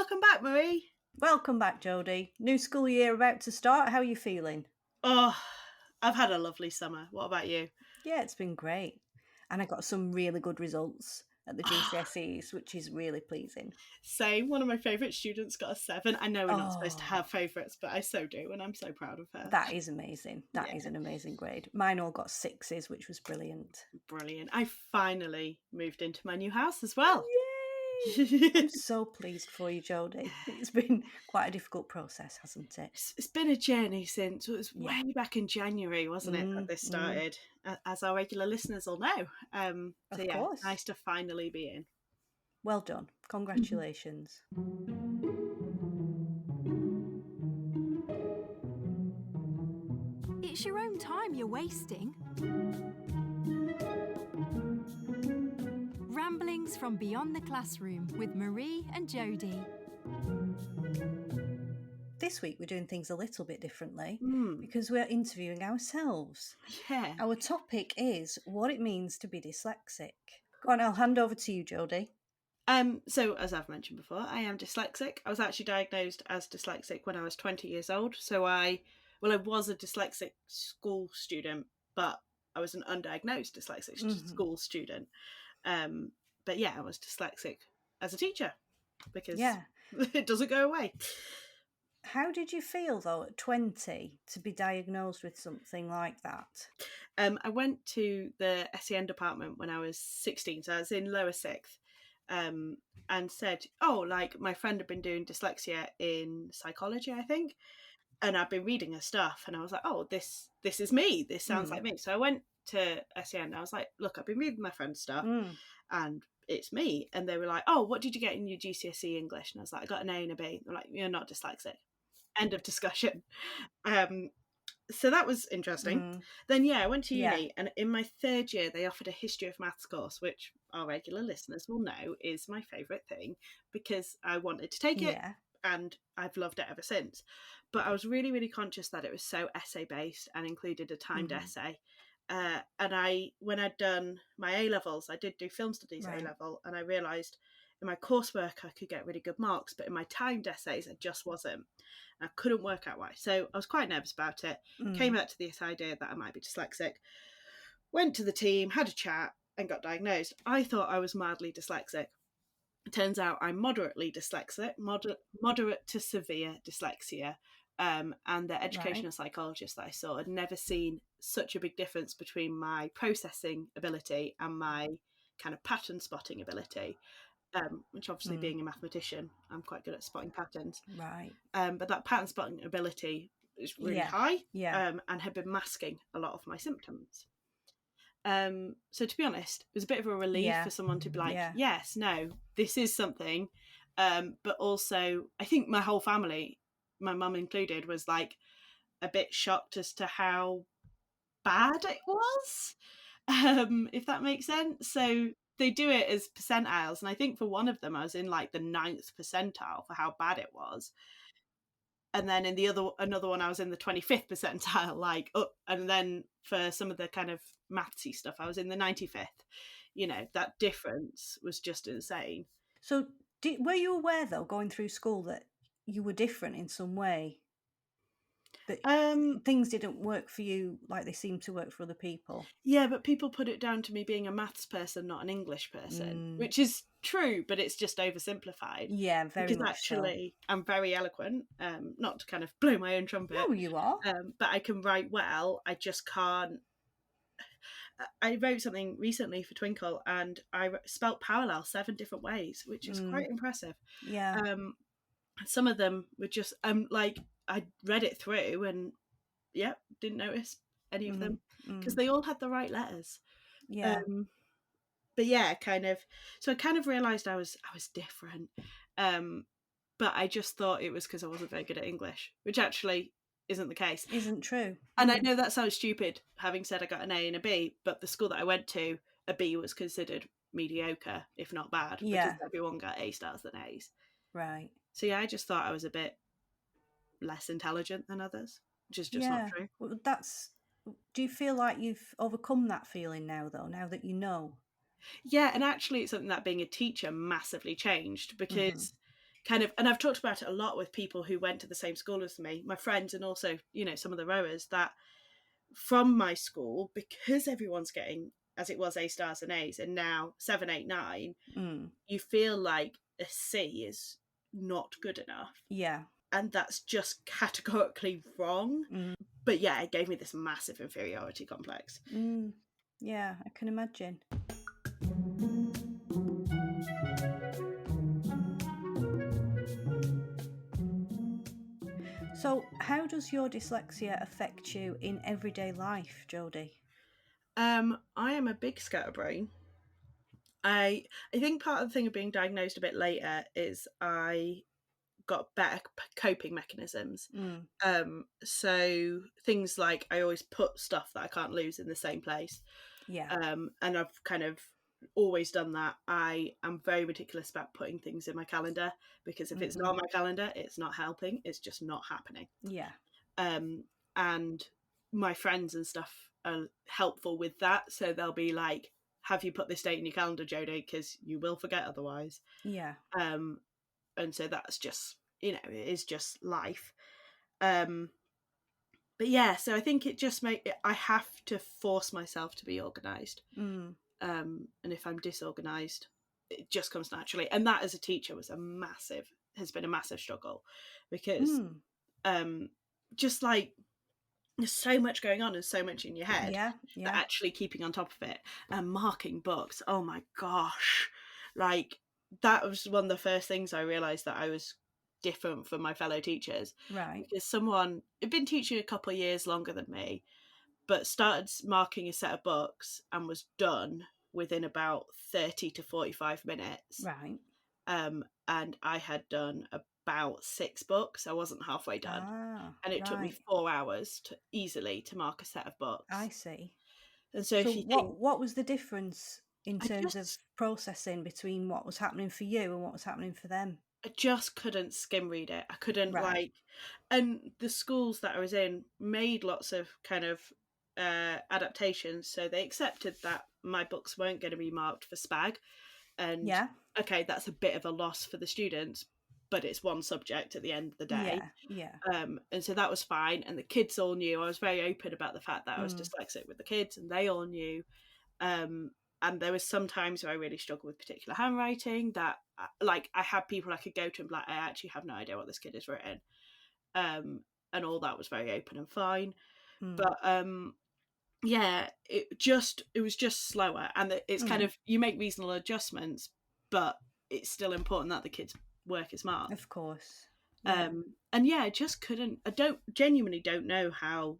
welcome back, Marie. Welcome back, Jodie. New school year about to start. How are you feeling? Oh, I've had a lovely summer. What about you? Yeah, it's been great. And I got some really good results at the GCSEs, which is really pleasing. Same. One of my favourite students got a 7. I know we're not supposed to Oh, have favourites, but I so do, and I'm so proud of her. that is amazing. That Yeah, is an amazing grade. Mine all got 6s, which was brilliant. brilliant. I finally moved into my new house as well. Yay! I'm so pleased for you, Jodie. It's been quite a difficult process, hasn't it? It's been a journey since it was Yeah. way back in January, wasn't it, that this started, as our regular listeners will know. So Of yeah, course. nice to finally be in. Well done. Congratulations. It's your own time you're wasting. Ramblings from Beyond the Classroom with Marie and Jodie. This week we're doing things a little bit differently Hmm. because we're interviewing ourselves. Yeah. Our topic is what it means to be dyslexic. Go on, I'll hand over to you, Jodie. So as I've mentioned before, I am dyslexic. I was actually diagnosed as dyslexic when I was 20 years old. So I was a dyslexic school student, but I was an undiagnosed dyslexic school student. But yeah, I was dyslexic as a teacher because Yeah. it doesn't go away. How did you feel, though, at 20 to be diagnosed with something like that? I went to the SEN department when I was 16, so I was in lower sixth, and said, oh, like my friend had been doing dyslexia in psychology, I think, and I'd been reading her stuff, and I was like, oh, this is me. This sounds like me. So I went to SEN, and I was like, look, I've been reading my friend's stuff, and it's me. And they were like, oh, what did you get in your GCSE English? And I was like, I got an A and a B. They're like, you're not dyslexic. End of discussion. So that was interesting. Then, I went to uni, and in my third year, they offered a history of maths course, which our regular listeners will know is my favourite thing because I wanted to take it, and I've loved it ever since. But I was really, really conscious that it was so essay-based and included a timed essay. And when I'd done my A-levels, I did do film studies A-level, and I realised in my coursework I could get really good marks, but in my timed essays I just wasn't. I couldn't work out why. So I was quite nervous about it. Came back to this idea that I might be dyslexic. Went to the team, had a chat, and got diagnosed. I thought I was mildly dyslexic. It turns out I'm moderately dyslexic, moderate to severe dyslexia. And the educational psychologist that I saw had never seen such a big difference between my processing ability and my kind of pattern spotting ability. Which obviously being a mathematician, I'm quite good at spotting patterns. Right. But that pattern spotting ability is really high and had been masking a lot of my symptoms. So to be honest, it was a bit of a relief for someone to be like, yes, no, this is something. But also, I think my whole family, my mum included, was like a bit shocked as to how bad it was, if that makes sense. So they do it as percentiles, and I think for one of them I was in like the 9th percentile for how bad it was, and then in another one I was in the 25th percentile, like and then for some of the kind of mathsy stuff I was in the 95th. That difference was just insane. So were you aware, though, going through school that you were different in some way? That things didn't work for you like they seemed to work for other people? Yeah, but people put it down to me being a maths person, not an English person, which is true, but it's just oversimplified. Yeah, very because much actually I'm very eloquent, not to kind of blow my own trumpet. No, you are. But I can write well, I just can't. I wrote something recently for Twinkle, and I spelt parallel 7 different ways, which is quite impressive. Yeah. Some of them were just like I read it through and didn't notice any of them because they all had the right letters. Yeah. But kind of. So I kind of realised I was different, but I just thought it was because I wasn't very good at English, which actually isn't the case. Isn't true. And I know that sounds stupid, having said I got an A and a B, but the school that I went to, a B was considered mediocre, if not bad, because everyone got A stars than A's. Right. So I just thought I was a bit less intelligent than others, which is just not true. Well, do you feel like you've overcome that feeling now, though, now that you know? Yeah, and actually it's something that being a teacher massively changed because kind of, and I've talked about it a lot with people who went to the same school as me, my friends, and also, some of the rowers, that from my school, because everyone's getting, as it was, A stars and A's, and now 7, 8, 9, you feel like a C is not good enough. Yeah. And that's just categorically wrong. But yeah, it gave me this massive inferiority complex. Yeah, I can imagine. So, how does your dyslexia affect you in everyday life, Jodie? I am a big scatterbrain. I think part of the thing of being diagnosed a bit later is I got better coping mechanisms. So things like I always put stuff that I can't lose in the same place. Yeah. And I've kind of always done that. I am very meticulous about putting things in my calendar, because if it's not on my calendar, it's not helping. It's just not happening. Yeah. And my friends and stuff are helpful with that. So they'll be like, have you put this date in your calendar, Jodie? Because you will forget otherwise. Yeah. And so that's just, it is just life. But yeah, so I think it just I have to force myself to be organised. And if I'm disorganised, it just comes naturally. And that as a teacher has been a massive struggle, because just like there's so much going on and so much in your head that actually keeping on top of it and marking books, oh my gosh, like that was one of the first things I realised, that I was different from my fellow teachers. Right. Because someone had been teaching a couple of years longer than me, but started marking a set of books and was done within about 30 to 45 minutes. Right. And I had done about 6 books. I wasn't halfway done. And it took me 4 hours to mark a set of books. I see. And so if you what was the difference in terms of processing between what was happening for you and what was happening for them? I just couldn't skim read it. I couldn't and the schools that I was in made lots of kind of adaptations, so they accepted that my books weren't going to be marked for SPAG, and okay, that's a bit of a loss for the students, but it's one subject at the end of the day. And so that was fine, and the kids all knew. I was very open about the fact that I was dyslexic with the kids, and they all knew. And there was some times where I really struggled with particular handwriting, that like I had people I could go to and be like, I actually have no idea what this kid has written. And all that was very open and fine. But yeah, it was just slower, and it's kind of, you make reasonable adjustments, but it's still important that the kids' work is marked, of course. And yeah, I just couldn't. I genuinely don't know how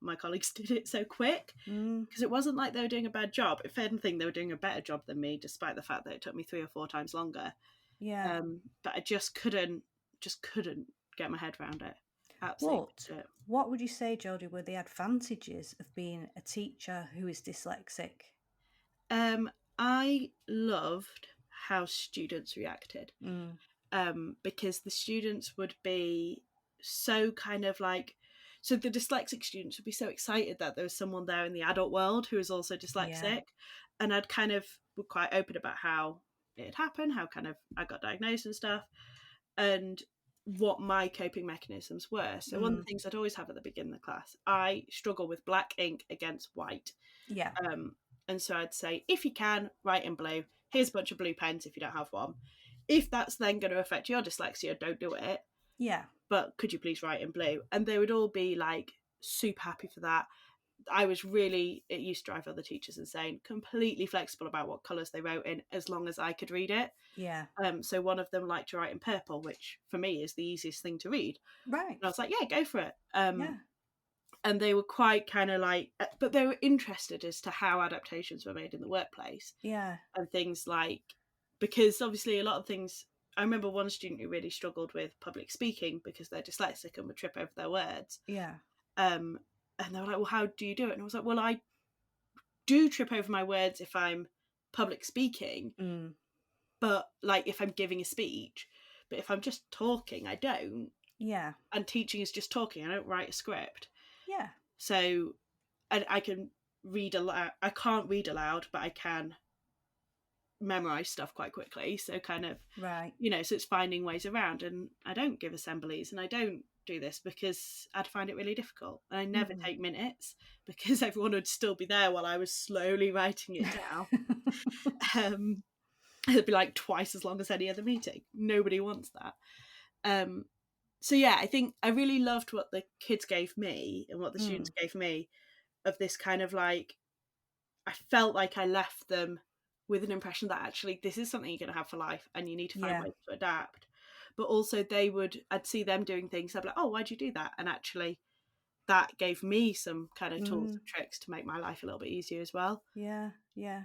my colleagues did it so quick, because it wasn't like they were doing a bad job. If anything, they were doing a better job than me, despite the fact that it took me 3 or 4 times longer. But I just couldn't get my head around it. Absolutely. What would you say, Jodie, were the advantages of being a teacher who is dyslexic? I loved how students reacted, because the students would be so kind of like, so the dyslexic students would be so excited that there was someone there in the adult world who was also dyslexic. And I'd kind of were quite open about how it had happened, how kind of I got diagnosed and stuff, and what my coping mechanisms were. So one of the things I'd always have at the beginning of the class, I struggle with black ink against white. And so I'd say, if you can, write in blue. Here's a bunch of blue pens if you don't have one. If that's then going to affect your dyslexia, don't do it. But could you please write in blue? And they would all be like super happy for that. It used to drive other teachers insane, completely flexible about what colours they wrote in, as long as I could read it. So one of them liked to write in purple, which for me is the easiest thing to read. And I was like, yeah, go for it. And they were quite kind of like, but they were interested as to how adaptations were made in the workplace. And things like, because obviously a lot of things, I remember one student who really struggled with public speaking because they're dyslexic and would trip over their words. And they were like, well, how do you do it? And I was like, well, I do trip over my words if I'm public speaking, but like if I'm giving a speech, but if I'm just talking, I don't. And teaching is just talking. I don't write a script. So, and I can read aloud. I can't read aloud, but I can memorize stuff quite quickly. So kind of, Right. So it's finding ways around. And I don't give assemblies and I don't do this because I'd find it really difficult. And I never take minutes because everyone would still be there while I was slowly writing it down. It'd be like twice as long as any other meeting. Nobody wants that. So yeah, I think I really loved what the kids gave me and what the students gave me, of this kind of like, I felt like I left them with an impression that actually this is something you're going to have for life and you need to find ways to adapt. But also I'd see them doing things, I'd be like, oh, why'd you do that? And actually that gave me some kind of tools and tricks to make my life a little bit easier as well. Yeah, yeah.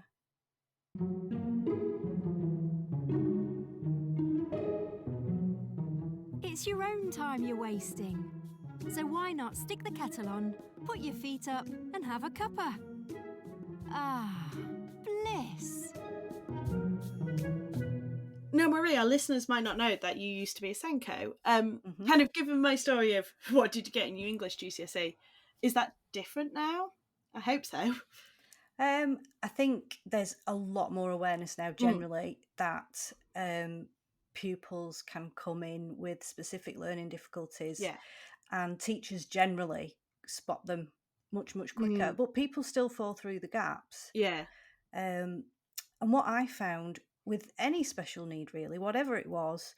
It's your own time you're wasting. So why not stick the kettle on, put your feet up and have a cuppa? Ah, bliss. Now, Marie, our listeners might not know that you used to be a Senko. Kind of given my story of what did you get in your English GCSE, is that different now? I hope so. I think there's a lot more awareness now generally that pupils can come in with specific learning difficulties, and teachers generally spot them much quicker, but people still fall through the gaps. And what I found with any special need, really, whatever it was,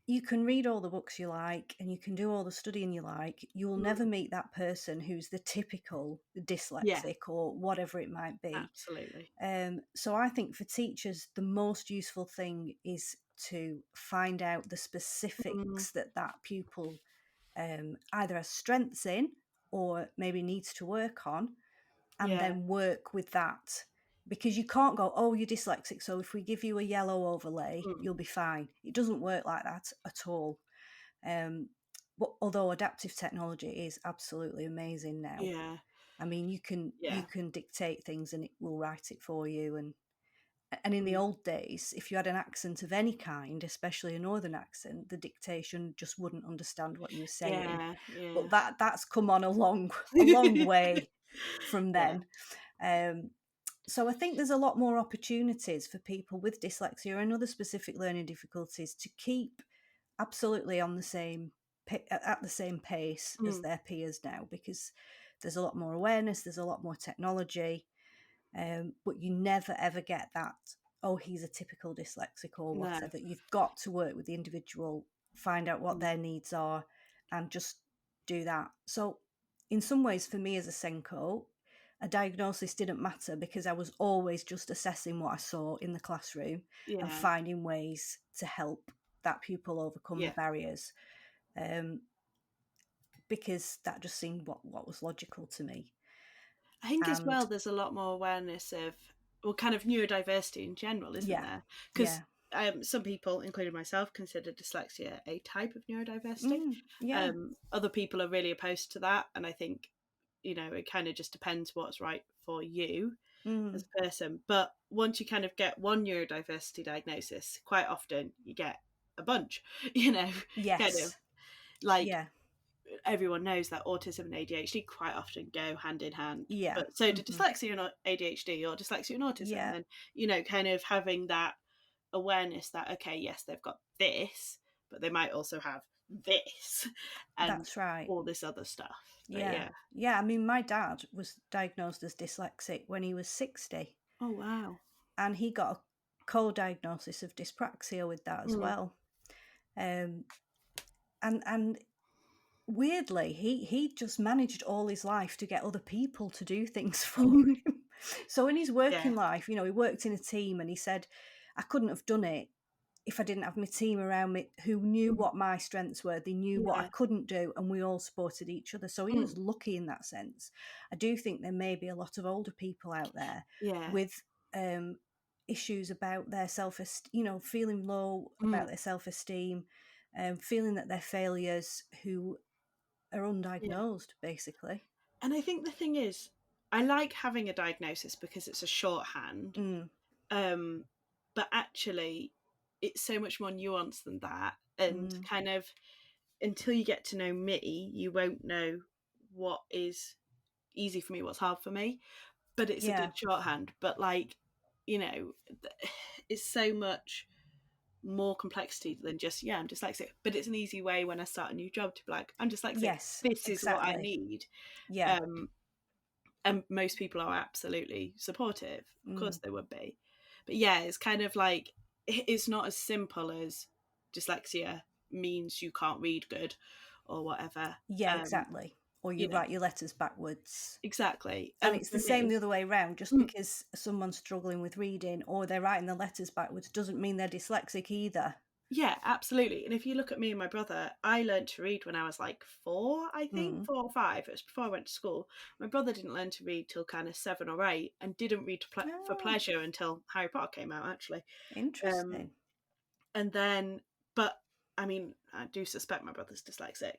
you can read all the books you like and you can do all the studying you like. You will never meet that person who's the typical dyslexic or whatever it might be. Absolutely. So I think for teachers, the most useful thing is to find out the specifics that pupil either has strengths in or maybe needs to work on, and then work with that. Because you can't go, oh, you're dyslexic, so if we give you a yellow overlay, you'll be fine. It doesn't work like that at all. But although adaptive technology is absolutely amazing now. I mean, you can dictate things and it will write it for you. And in the old days, if you had an accent of any kind, especially a northern accent, the dictation just wouldn't understand what you were saying. But that's come on a long way from then. So I think there's a lot more opportunities for people with dyslexia and other specific learning difficulties to keep absolutely on the same at the same pace as their peers now, because there's a lot more awareness, there's a lot more technology, but you never ever get that, oh, he's a typical dyslexic or whatever. You've got to work with the individual, find out what their needs are, and just do that. So in some ways, for me as a Senko, a diagnosis didn't matter because I was always just assessing what I saw in the classroom and finding ways to help that pupil overcome the barriers, because that just seemed what was logical to me. I think as well there's a lot more awareness of, well, kind of neurodiversity in general, isn't there? Because some people, including myself, consider dyslexia a type of neurodiversity. Other people are really opposed to that, and I think it kind of just depends what's right for you as a person. But once you kind of get one neurodiversity diagnosis, quite often you get a bunch, kind of like everyone knows that autism and ADHD quite often go hand in hand. But so do dyslexia and ADHD, or dyslexia and autism. And, kind of having that awareness that, okay, yes, they've got this, but they might also have this and that's right, all this other stuff. But I mean, my dad was diagnosed as dyslexic when he was 60. Oh wow. And he got a co-diagnosis of dyspraxia with that as well. And weirdly, he just managed all his life to get other people to do things for him. So in his working life, he worked in a team, and he said, I couldn't have done it if I didn't have my team around me who knew what my strengths were. They knew what I couldn't do, and we all supported each other. So he was lucky in that sense. I do think there may be a lot of older people out there with issues about their self-esteem, feeling low about their self-esteem, feeling that they're failures, who are undiagnosed, basically. And I think the thing is, I like having a diagnosis because it's a shorthand. But actually, it's so much more nuanced than that. And kind of, until you get to know me, you won't know what is easy for me, what's hard for me. But it's a good shorthand. But like, you know, it's so much more complexity than just, yeah, I'm dyslexic. But it's an easy way when I start a new job to be like, I'm dyslexic. Yes, This is what I exactly. need. Yeah. And most people are absolutely supportive. Of course Mm. they would be. But yeah, it's kind of like, it's not as simple as dyslexia means you can't read good or whatever. Yeah, exactly. Or you You know, write your letters backwards. exactly. And And it's for the same me, the other way around. Just because someone's struggling with reading or they're writing the letters backwards doesn't mean they're dyslexic either. yeah, absolutely. And if you look at me and my brother, I learned to read when I was like 4, I think, 4 or 5. It was before I went to school. My brother didn't learn to read till kind of 7 or 8 and didn't read for Oh, pleasure until Harry Potter came out, actually. interesting. And then, but I mean, I do suspect my brother's dyslexic,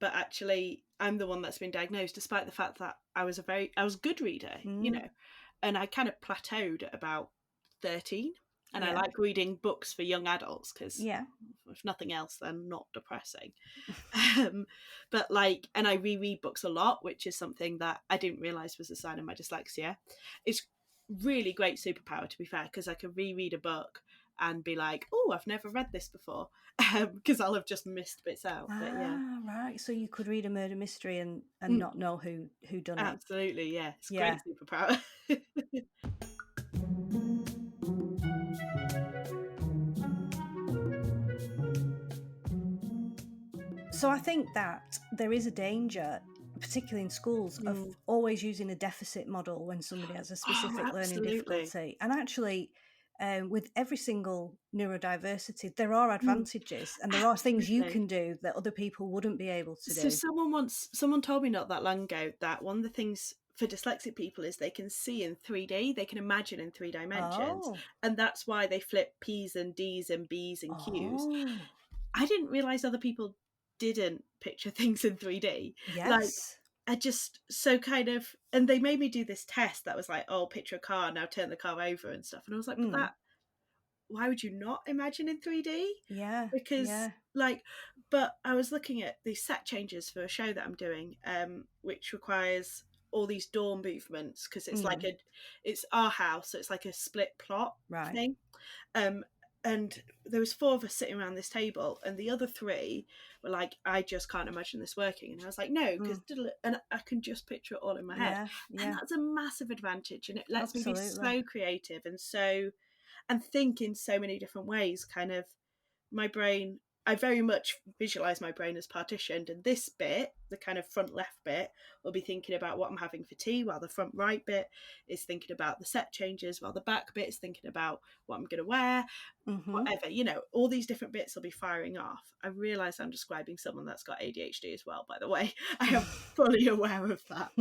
but actually I'm the one that's been diagnosed, despite the fact that I was a good reader, you know, and I kind of plateaued at about 13. And I Yeah. like reading books for young adults because, Yeah. if nothing else, they're not depressing. But like, and I reread books a lot, which is something that I didn't realize was a sign of my dyslexia. It's really great superpower, to be fair, because I can reread a book and be like, oh, I've never read this before, because I'll have just missed bits out. But yeah, Right. So you could read a murder mystery and not know who done it. absolutely, yeah, it's a Yeah. great superpower. So I think that there is a danger, particularly in schools, of always using a deficit model when somebody has a specific learning absolutely. difficulty. And actually, with every single neurodiversity, there are advantages and there are things you can do that other people wouldn't be able to So do. someone told me not that long ago that one of the things for dyslexic people is they can see in 3D, they can imagine in 3 dimensions, Oh, and that's why they flip P's and D's and B's and Q's. oh, I didn't realize other people didn't picture things in 3D. Like, yes. I just so kind of, and they made me do this test that was like, oh, picture a car, now turn the car over and stuff. And I was like, but that, why would you not imagine in 3D? Yeah, Because yeah. like, but I was looking at the set changes for a show that I'm doing, which requires all these door movements, because it's like it's our house, so it's like a split plot thing. And there was 4 of us sitting around this table, and the other 3 were like, I just can't imagine this working. And I was like, no, because and I can just picture it all in my head. And that's a massive advantage, and it lets me be so creative and think in so many different ways. Kind of, my brain, I very much visualize my brain as partitioned, and this bit, the kind of front left bit, will be thinking about what I'm having for tea, while the front right bit is thinking about the set changes, while the back bit is thinking about what I'm going to wear, whatever, you know, all these different bits will be firing off. I realize I'm describing someone that's got ADHD as well, by the way. I am fully aware of that.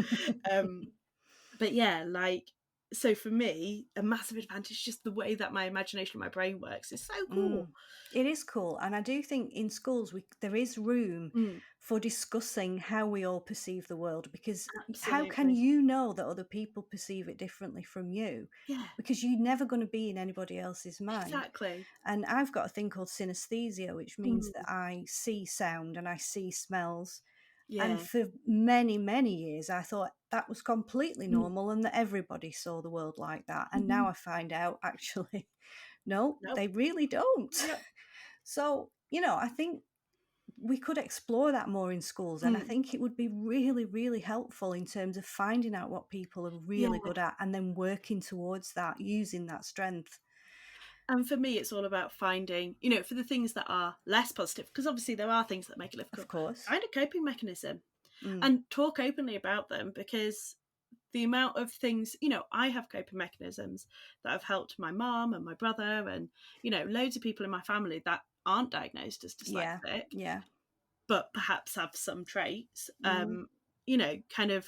But yeah, like, so for me, a massive advantage is just the way that my imagination and my brain works. It's so cool. It is cool. And I do think in schools there is room for discussing how we all perceive the world, because how can you know that other people perceive it differently from you? Yeah. Because you're never going to be in anybody else's mind. Exactly. And I've got a thing called synesthesia, which means that I see sound and I see smells. Yeah. And for many, many years, I thought that was completely normal and that everybody saw the world like that. And now I find out, actually, no, they really don't. Yep. So, you know, I think we could explore that more in schools. And I think it would be really, really helpful in terms of finding out what people are really good at and then working towards that, using that strength. And for me, it's all about finding, you know, for the things that are less positive, because obviously there are things that make it difficult. Of course. Find a coping mechanism and talk openly about them, because the amount of things, you know, I have coping mechanisms that have helped my mom and my brother and, you know, loads of people in my family that aren't diagnosed as dyslexic, but perhaps have some traits, you know, kind of,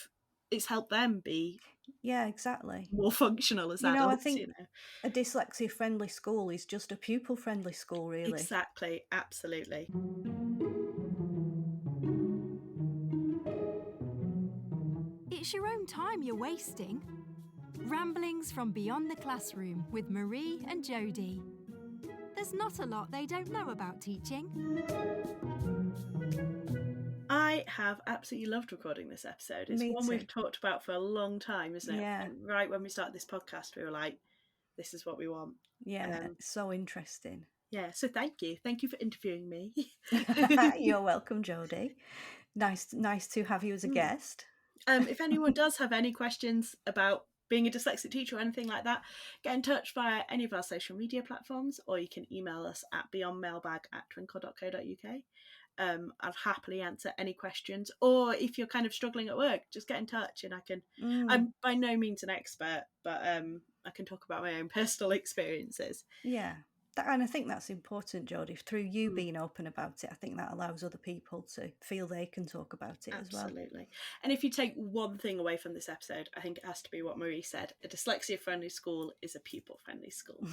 it's helped them be exactly more functional as adults. I think a dyslexia-friendly school is just a pupil-friendly school, really. Exactly, absolutely. It's your own time you're wasting. Ramblings from beyond the classroom with Marie and Jodie. There's not a lot they don't know about teaching. I have absolutely loved recording this episode. It's one we've talked about for a long time, isn't it? Yeah. And right when we started this podcast, we were like, this is what we want. Yeah, so interesting. Yeah, so thank you for interviewing me. You're welcome, Jodie. Nice to have you as a guest. If anyone does have any questions about being a dyslexic teacher or anything like that, get in touch via any of our social media platforms, or you can email us at beyondmailbag@twinkle.co.uk. I'll happily answer any questions, or if you're kind of struggling at work, just get in touch and I'm by no means an expert, but I can talk about my own personal experiences. Yeah. And I think that's important, Jodie. Through you being open about it, I think that allows other people to feel they can talk about it as well. Absolutely. And if you take one thing away from this episode, I think it has to be what Marie said. A dyslexia-friendly school is a pupil-friendly school.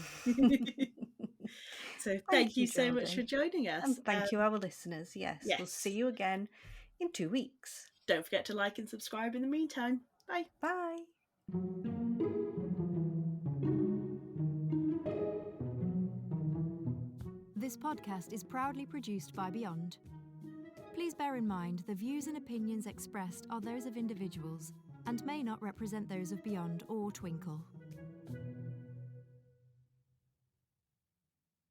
So thank you so much for joining us. And thank you, our listeners. Yes, we'll see you again in 2 weeks. Don't forget to like and subscribe in the meantime. Bye. Bye. This podcast is proudly produced by Beyond. Please bear in mind the views and opinions expressed are those of individuals and may not represent those of Beyond or Twinkle.